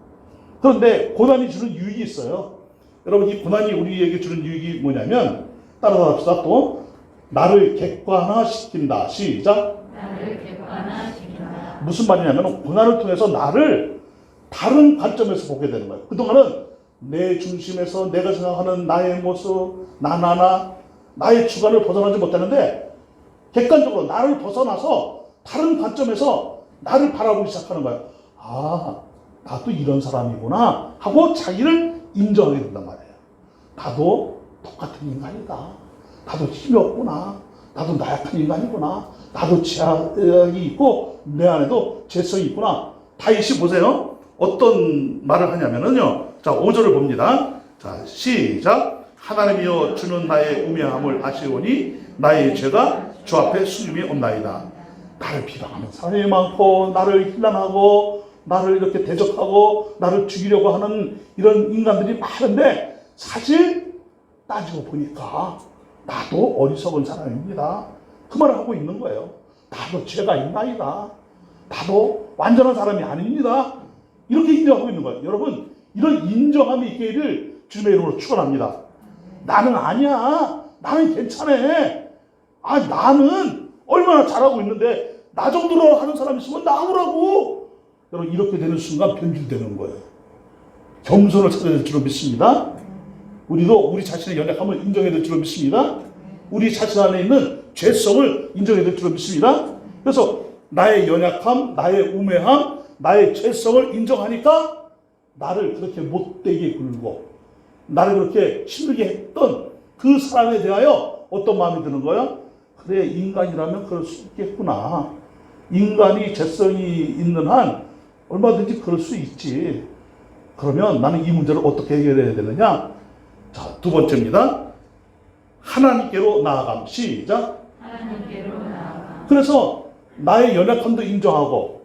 그런데 고난이 주는 유익이 있어요. 여러분, 이 고난이 우리에게 주는 유익이 뭐냐면, 따라갑시다. 또 나를 객관화시킨다. 시작. 나를 객관화시킨다. 무슨 말이냐면, 고난을 통해서 나를 다른 관점에서 보게 되는 거예요. 그동안은 내 중심에서 내가 생각하는 나의 모습, 나의 주관을 벗어나지 못했는데, 객관적으로 나를 벗어나서 다른 관점에서 나를 바라보기 시작하는 거예요. 나도 이런 사람이구나 하고 자기를 인정하게 된단 말이에요. 나도 똑같은 인간이다. 나도 힘이 없구나. 나도 나약한 인간이구나. 나도 제약이 있고 내 안에도 죄성이 있구나. 다윗이 보세요. 어떤 말을 하냐면요. 자, 5절을 봅니다. 자, 시작. 하나님이여 주는 나의 우매함을 아시오니 나의 죄가 주 앞에 수금이 없나이다. 나를 비방하는 사람이 많고, 나를 힐난하고, 나를 이렇게 대적하고, 나를 죽이려고 하는 이런 인간들이 많은데, 사실 따지고 보니까 나도 어리석은 사람입니다. 그 말을 하고 있는 거예요. 나도 죄가 있나이다. 나도 완전한 사람이 아닙니다. 이렇게 인정하고 있는 거예요. 여러분, 이런 인정함이 있기를 주님의 이름으로 축원합니다. 나는 아니야. 나는 괜찮아. 나는 얼마나 잘하고 있는데 나 정도로 하는 사람 있으면 나오라고. 여러분, 이렇게 되는 순간 변질되는 거예요. 겸손을 찾아야 될 줄로 믿습니다. 우리도 우리 자신의 연약함을 인정해야 될 줄로 믿습니다. 우리 자신 안에 있는 죄성을 인정해야 될 줄로 믿습니다. 그래서 나의 연약함, 나의 우매함, 나의 죄성을 인정하니까 나를 그렇게 못되게 굴고 나를 그렇게 힘들게 했던 그 사람에 대하여 어떤 마음이 드는 거예요? 그래, 인간이라면 그럴 수 있겠구나. 인간이 죄성이 있는 한 얼마든지 그럴 수 있지. 그러면 나는 이 문제를 어떻게 해결해야 되느냐? 자, 두 번째입니다. 하나님께로 나아감. 시작. 하나님께로 나아가. 그래서 나의 연약함도 인정하고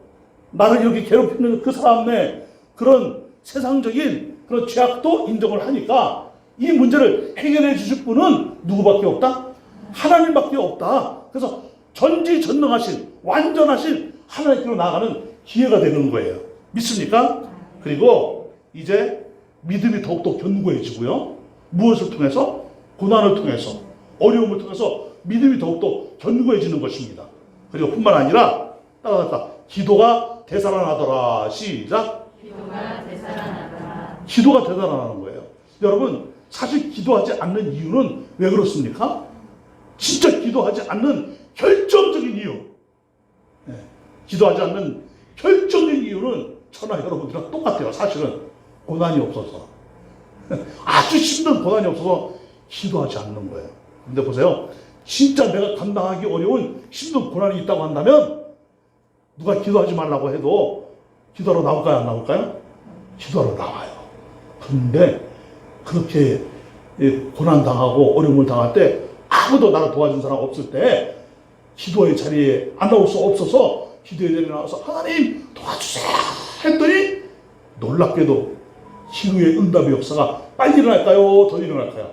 나를 여기 괴롭히는 그 사람의 그런 세상적인 그런 죄악도 인정을 하니까 이 문제를 해결해 주실 분은 누구밖에 없다? 하나님밖에 없다. 그래서 전지전능하신 완전하신 하나님께로 나아가는 기회가 되는 거예요. 믿습니까? 그리고 이제 믿음이 더욱더 견고해지고요. 무엇을 통해서? 고난을 통해서, 어려움을 통해서 믿음이 더욱더 견고해지는 것입니다. 그리고 뿐만 아니라 따라갔다. 기도가 되살아나더라. 시작. 기도가 되살아나더라. 기도가 되살아나는 거예요. 여러분, 사실 기도하지 않는 이유는 왜 그렇습니까? 진짜 기도하지 않는 결정적인 이유. 네. 기도하지 않는 결정적인 이유는 저나 여러분들이랑 똑같아요. 사실은 고난이 없어서. 아주 힘든 고난이 없어서 기도하지 않는 거예요. 근데 보세요. 진짜 내가 감당하기 어려운 힘든 고난이 있다고 한다면 누가 기도하지 말라고 해도 기도하러 나올까요? 안 나올까요? 기도하러 나와요. 그런데 그렇게 고난당하고 어려움을 당할 때 아무도 나를 도와준 사람 없을 때 기도의 자리에 안 나올 수 없어서 기도의 자리에 나와서 하나님 도와주세요 했더니 놀랍게도 기도의 응답의 역사가 빨리 일어날까요? 더 일어날까요?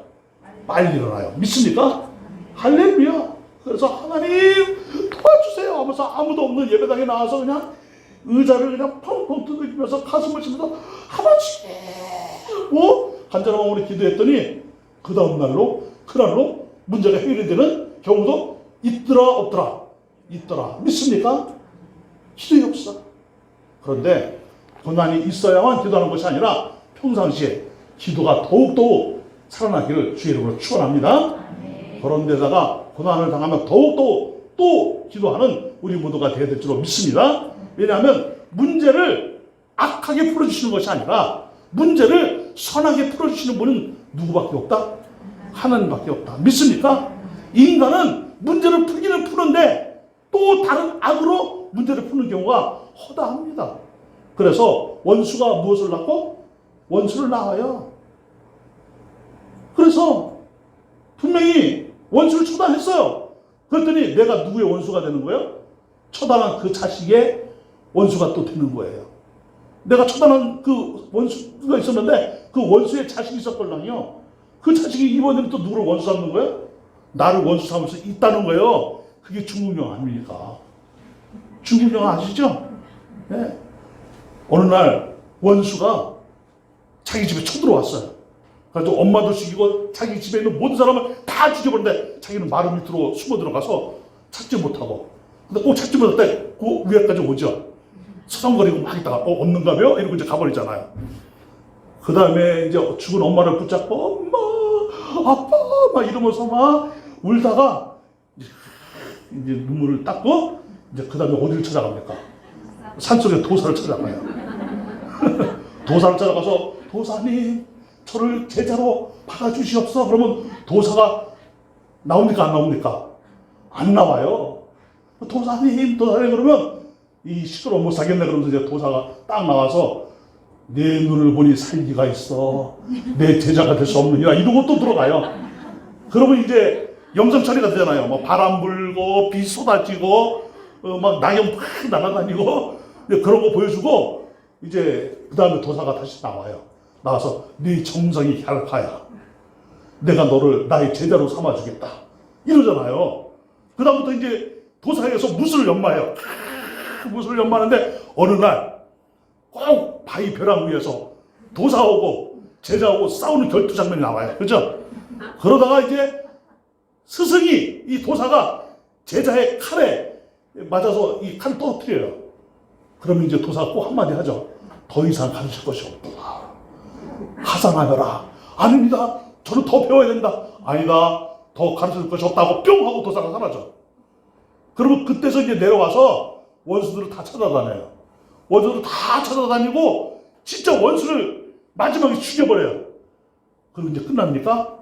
빨리 일어나요. 믿습니까? 할렐루야. 그래서 하나님 도와주세요 하면서 아무도 없는 예배당에 나와서 그냥 의자를 그냥 펑펑 두들기면서 가슴을 치면서 하나씩 간절한 마음으로 기도했더니 그 다음 날로 그날로 문제가 해결이 되는 경우도 있더라 없더라? 있더라. 믿습니까? 기도의 역사. 그런데 고난이 있어야만 기도하는 것이 아니라 평상시에 기도가 더욱더욱 살아나기를 주의 이름으로 축원합니다. 그런 데다가 고난을 당하면 더욱더욱 또 기도하는 우리 모두가 되어야 될 줄로 믿습니다. 왜냐하면 문제를 악하게 풀어주시는 것이 아니라 문제를 선하게 풀어주시는 분은 누구밖에 없다? 하나님밖에 없다. 믿습니까? 이 인간은 문제를 풀기는 푸는데 또 다른 악으로 문제를 푸는 경우가 허다합니다. 그래서 원수가 무엇을 낳고? 원수를 낳아요. 그래서 분명히 원수를 처단했어요. 그랬더니 내가 누구의 원수가 되는 거예요? 처단한 그 자식의 원수가 또 되는 거예요. 내가 처단한 그 원수가 있었는데 그 원수의 자식이 있었걸랑요. 그 자식이 이번에는 또 누구를 원수 삼는 거예요? 나를 원수 삼으면서 있다는 거예요. 그게 중국령 아닙니까? 중국령 아시죠? 네. 어느 날 원수가 자기 집에 쳐들어왔어요. 그래서 엄마도 죽이고 자기 집에 있는 모든 사람을 다 죽여버렸는데 자기는 마루 밑으로 숨어 들어가서 찾지 못하고 근데 꼭 찾지 못할 때 그 위에까지 오죠. 서성거리고 막 있다가 없는가며? 이러고 이제 가버리잖아요. 그 다음에 이제 죽은 엄마를 붙잡고 엄마 아빠 막 이러면서 막 울다가 이제 눈물을 닦고 이제 그 다음에 어디를 찾아갑니까? 산속에 도사를 찾아가요. 도사를 찾아가서 도사님 저를 제자로 박아주시옵소서. 그러면 도사가 나옵니까? 안 나옵니까? 안 나와요. 도사님 그러면 이 시끄러워 못 사겠네 그러면서 이제 도사가 딱 나와서 내 눈을 보니 살기가 있어. 내 제자가 될 수 없느냐 이러고 또 들어가요. 그러면 이제 영상 처리가 되잖아요. 뭐 바람 불고 비 쏟아지고 막 낙엽 팍 날아다니고 그런 거 보여주고 이제 그 다음에 도사가 다시 나와요. 나와서 네 정성이 혈카야. 내가 너를 나의 제자로 삼아주겠다. 이러잖아요. 그 다음부터 이제 도사에서 무술을 연마해요. 무술을 연마하는데 어느 날 꼭 바위 벼랑 위에서 도사하고 제자하고 싸우는 결투 장면이 나와요. 그죠? 그러다가 이제 스승이 이 도사가 제자의 칼에 맞아서 이 칼을 떨어뜨려요. 그러면 이제 도사가 꼭 한마디 하죠. 더 이상 가르칠 것이 없다. 하산하여라. 아닙니다. 저는 더 배워야 된다. 아니다. 더 가르칠 것이 없다고 뿅 하고 도사가 사라져. 그러면 그때서 이제 내려와서 원수들을 다 찾아다녀요. 원수들을 다 찾아다니고 진짜 원수를 마지막에 죽여버려요. 그리고 이제 끝납니까?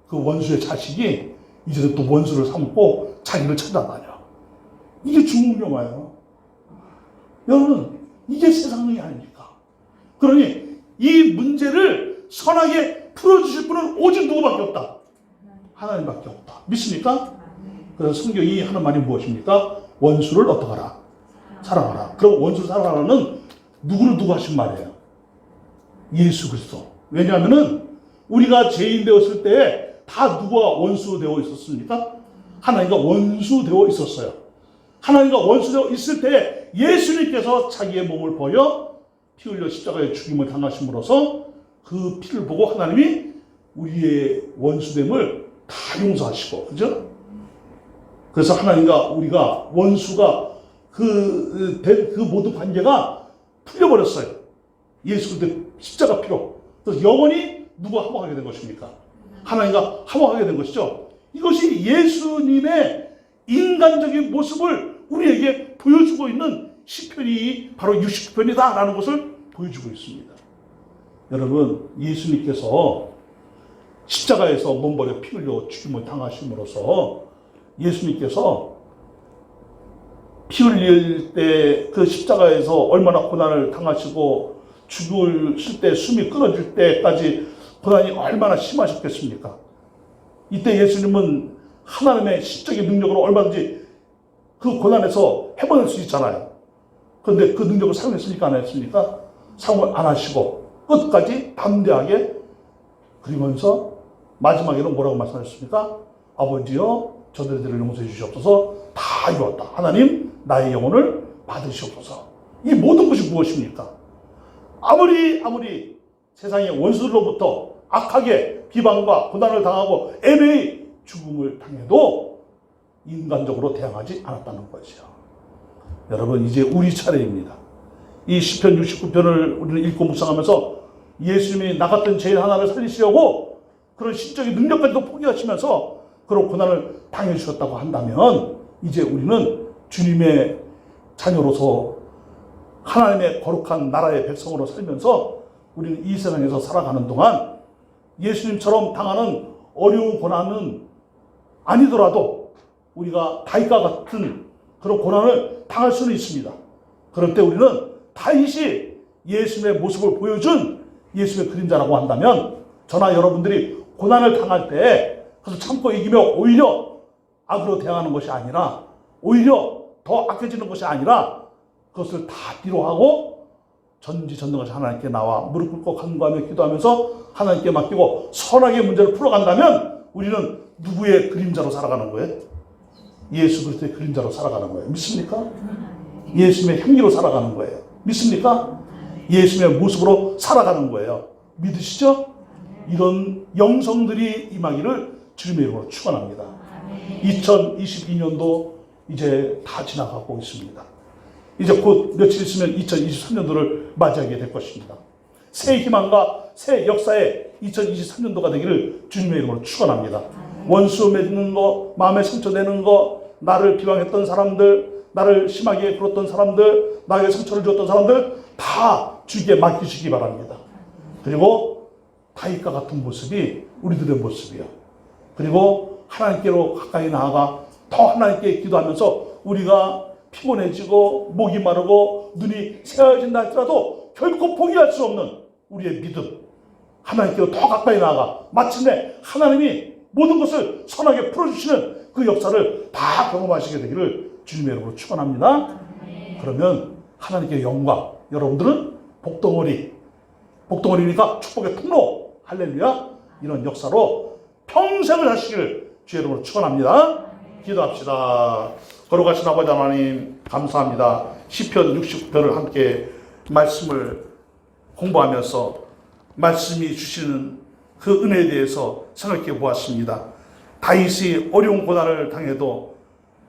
그 원수의 자식이 이제 또 원수를 삼고 자기를 찾아다녀. 이게 중국영화예요. 여러분 이게 세상이 아닙니까? 그러니 이 문제를 선하게 풀어주실 분은 오직 누구밖에 없다. 하나님밖에 없다. 믿습니까? 그래서 성경이 하는 말이 무엇입니까? 원수를 어떡하라? 사랑하라. 그럼 원수를 사랑하라는 누구를 두고 하신 말이에요? 예수 그리스도. 왜냐하면은 우리가 죄인 되었을 때 다 누구와 원수 되어 있었습니까? 하나님과 원수 되어 있었어요. 하나님과 원수 되어 있을 때 예수님께서 자기의 몸을 버려 피 흘려 십자가에 죽임을 당하심으로써 그 피를 보고 하나님이 우리의 원수됨을 다 용서하시고, 그죠? 그래서 하나님과 우리가 원수가 그 모든 관계가 풀려버렸어요. 예수 그리스도의 십자가 피로. 그래서 영원히 누구와 화목하게 된 것입니까? 하나님과 화목하게 된 것이죠. 이것이 예수님의 인간적인 모습을 우리에게 보여주고 있는 시편이 바로 69편이다라는 것을 보여주고 있습니다. 여러분, 예수님께서 십자가에서 몸 버려 피 흘려 죽임을 당하심으로써 예수님께서 피 흘릴 때 그 십자가에서 얼마나 고난을 당하시고 죽으실 때 숨이 끊어질 때까지 고난이 얼마나 심하셨겠습니까? 이때 예수님은 하나님의 신적인 능력으로 얼마든지 그 고난에서 해보낼 수 있잖아요. 그런데 그 능력을 사용했습니까? 안 했습니까? 사용을 안 하시고 끝까지 담대하게 그리면서 마지막에는 뭐라고 말씀하셨습니까? 아버지여 저들을 용서해 주시옵소서. 다 이루었다. 하나님 나의 영혼을 받으시옵소서. 이 모든 것이 무엇입니까? 아무리 세상의 원수들로부터 악하게 비방과 고난을 당하고 애매히 죽음을 당해도 인간적으로 대항하지 않았다는 것이요. 여러분 이제 우리 차례입니다. 이 시편 69편을 우리는 읽고 묵상하면서 예수님이 나갔던 죄인 하나를 살리시려고 그런 신적인 능력까지도 포기하시면서 그런 고난을 당해 주셨다고 한다면 이제 우리는 주님의 자녀로서 하나님의 거룩한 나라의 백성으로 살면서 우리는 이 세상에서 살아가는 동안 예수님처럼 당하는 어려운 고난은 아니더라도 우리가 다윗과 같은 그런 고난을 당할 수는 있습니다. 그럴 때 우리는 다윗이 예수님의 모습을 보여준 예수님의 그림자라고 한다면 저나 여러분들이 고난을 당할 때 그래서 참고 이기며 오히려 악으로 대항하는 것이 아니라 오히려 더 악해지는 것이 아니라 그것을 다 뒤로하고 전지전능하신 하나님께 나와 무릎 꿇고 간구하며 기도하면서 하나님께 맡기고 선하게 문제를 풀어간다면 우리는 누구의 그림자로 살아가는 거예요? 예수 그리스도의 그림자로 살아가는 거예요. 믿습니까? 예수님의 향기로 살아가는 거예요. 믿습니까? 예수님의 모습으로 살아가는 거예요. 믿으시죠? 이런 영성들이 임하기를 주님의 이름으로 축원합니다. 2022년도 이제 다 지나가고 있습니다. 이제 곧 며칠 있으면 2023년도를 맞이하게 될 것입니다. 새 희망과 새 역사의 2023년도가 되기를 주님의 이름으로 축원합니다. 원수 맺는 거, 마음에 상처 내는 거, 나를 비방했던 사람들, 나를 심하게 굴었던 사람들, 나에게 상처를 주었던 사람들 다 주님께 맡기시기 바랍니다. 그리고 다윗과 같은 모습이 우리들의 모습이요. 그리고 하나님께로 가까이 나아가 더 하나님께 기도하면서 우리가 피곤해지고 목이 마르고 눈이 새하얘진다 할지라도 결코 포기할 수 없는 우리의 믿음, 하나님께로 더 가까이 나아가 마침내 하나님이 모든 것을 선하게 풀어주시는 그 역사를 다 경험하시게 되기를 주님의 이름으로 축원합니다. 그러면 하나님께 영광, 여러분들은 복덩어리니까 축복의 통로, 할렐루야, 이런 역사로 평생을 하시기를 주의 이름으로 축원합니다. 기도합시다. 거룩하신 아버지 하나님 감사합니다. 시편 69편을 함께 말씀을 공부하면서 말씀이 주시는 그 은혜에 대해서 생각해 보았습니다. 다윗이 어려운 고난을 당해도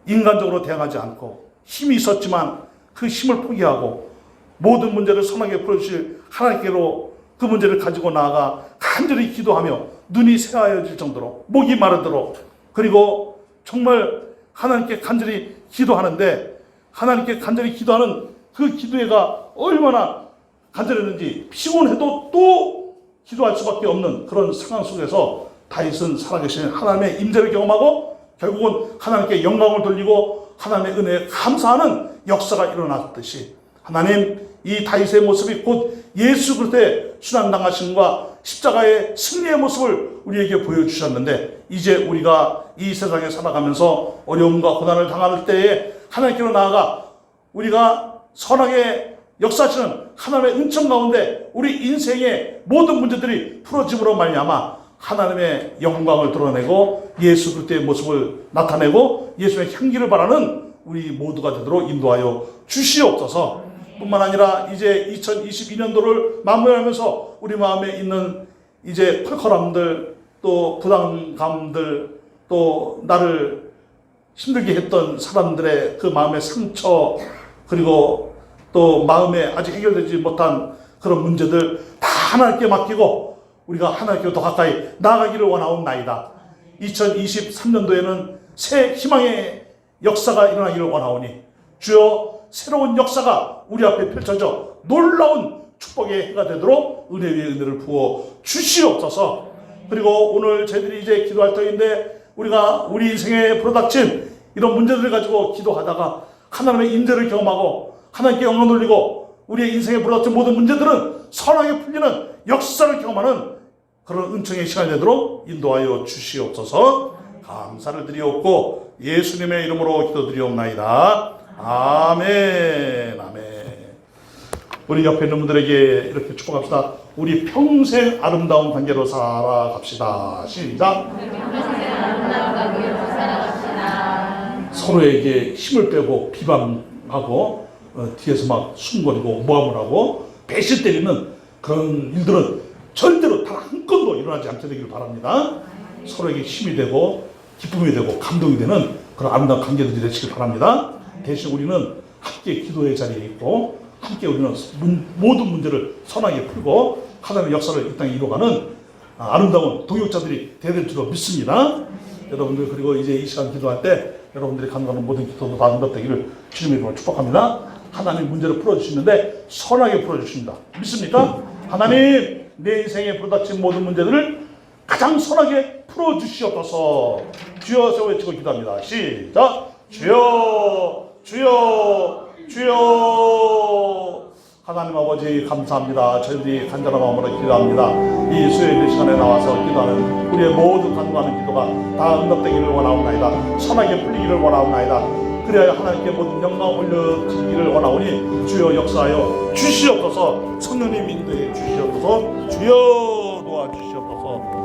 인간적으로 대항하지 않고 힘이 있었지만 그 힘을 포기하고 모든 문제를 선하게 풀어주실 하나님께로 그 문제를 가지고 나아가 간절히 기도하며 눈이 새하얘질 정도로 목이 마르도록, 그리고 정말 하나님께 간절히 기도하는데 하나님께 간절히 기도하는 그 기도가 얼마나 간절했는지 피곤해도 또 기도할 수밖에 없는 그런 상황 속에서 다윗은 살아계신 하나님의 임재를 경험하고 결국은 하나님께 영광을 돌리고 하나님의 은혜에 감사하는 역사가 일어났듯이 하나님, 이 다윗의 모습이 곧 예수 그리스도의 순환당하심과 십자가의 승리의 모습을 우리에게 보여주셨는데, 이제 우리가 이 세상에 살아가면서 어려움과 고난을 당할 때에 하나님께로 나아가 우리가 선하게 역사하시는 하나님의 은총 가운데 우리 인생의 모든 문제들이 풀어짐으로 말미암아 하나님의 영광을 드러내고 예수 그리스도의 모습을 나타내고 예수의 향기를 바라는 우리 모두가 되도록 인도하여 주시옵소서. 뿐만 아니라 이제 2022년도를 마무리하면서 우리 마음에 있는 이제 컬컬함들, 또 부담감들, 또 나를 힘들게 했던 사람들의 그 마음의 상처, 그리고 또 마음에 아직 해결되지 못한 그런 문제들 다 하나님께 맡기고 우리가 하나님께 더 가까이 나아가기를 원하옵나이다. 2023년도에는 새 희망의 역사가 일어나기를 원하오니 주여, 새로운 역사가 우리 앞에 펼쳐져 놀라운 축복의 해가 되도록 은혜 위에 은혜를 부어 주시옵소서. 그리고 오늘 저희들이 이제 기도할 터인데 우리가 우리 인생에 불어닥친 이런 문제들을 가지고 기도하다가 하나님의 인재를 경험하고 하나님께 영광 돌리고 우리의 인생에 불어닥친 모든 문제들은 선하게 풀리는 역사를 경험하는 그런 은총의 시간이 되도록 인도하여 주시옵소서. 감사를 드리옵고 예수님의 이름으로 기도드리옵나이다. 아멘. 아멘. 우리 옆에 있는 분들에게 이렇게 축복합시다. 우리 평생 아름다운 관계로 살아갑시다. 시작. 서로에게 힘을 빼고 비방하고 뒤에서 막 숨거리고 모함을 하고 배실 때리는 그런 일들은 절대로 단 한 건도 일어나지 않게 되기를 바랍니다. 서로에게 힘이 되고 기쁨이 되고 감동이 되는 그런 아름다운 관계들이 되시길 바랍니다. 대신 우리는 함께 기도의 자리에 있고 함께 우리는 모든 문제를 선하게 풀고 하나님의 역사를 이 땅에 이루어가는 아름다운 동역자들이 되야 될 줄로 믿습니다. 여러분들 그리고 이제 이 시간 기도할 때 여러분들이 간구하는 모든 기도도 다 응답되기를 주님의 이름으로 축복합니다. 하나님 문제를 풀어주시는데 선하게 풀어주십니다. 믿습니까? 하나님 내 인생에 부닥친 모든 문제들을 가장 선하게 풀어주시옵소서. 주여 세워 외치고 기도합니다. 시작. 주여 주여 주여. 하나님 아버지 감사합니다. 저희들이 간절한 마음으로 기도합니다. 이 수요일 시간에 나와서 기도하는 우리의 모든 간구하는 기도가 다 응답되기를 원하옵나이다. 선하게 풀리기를 원하옵나이다. 그래야 하나님께 모든 영광 올려지기를 원하오니 주여 역사하여 주시옵소서. 성령님 인도해 주시옵소서. 주여 도와주시옵소서.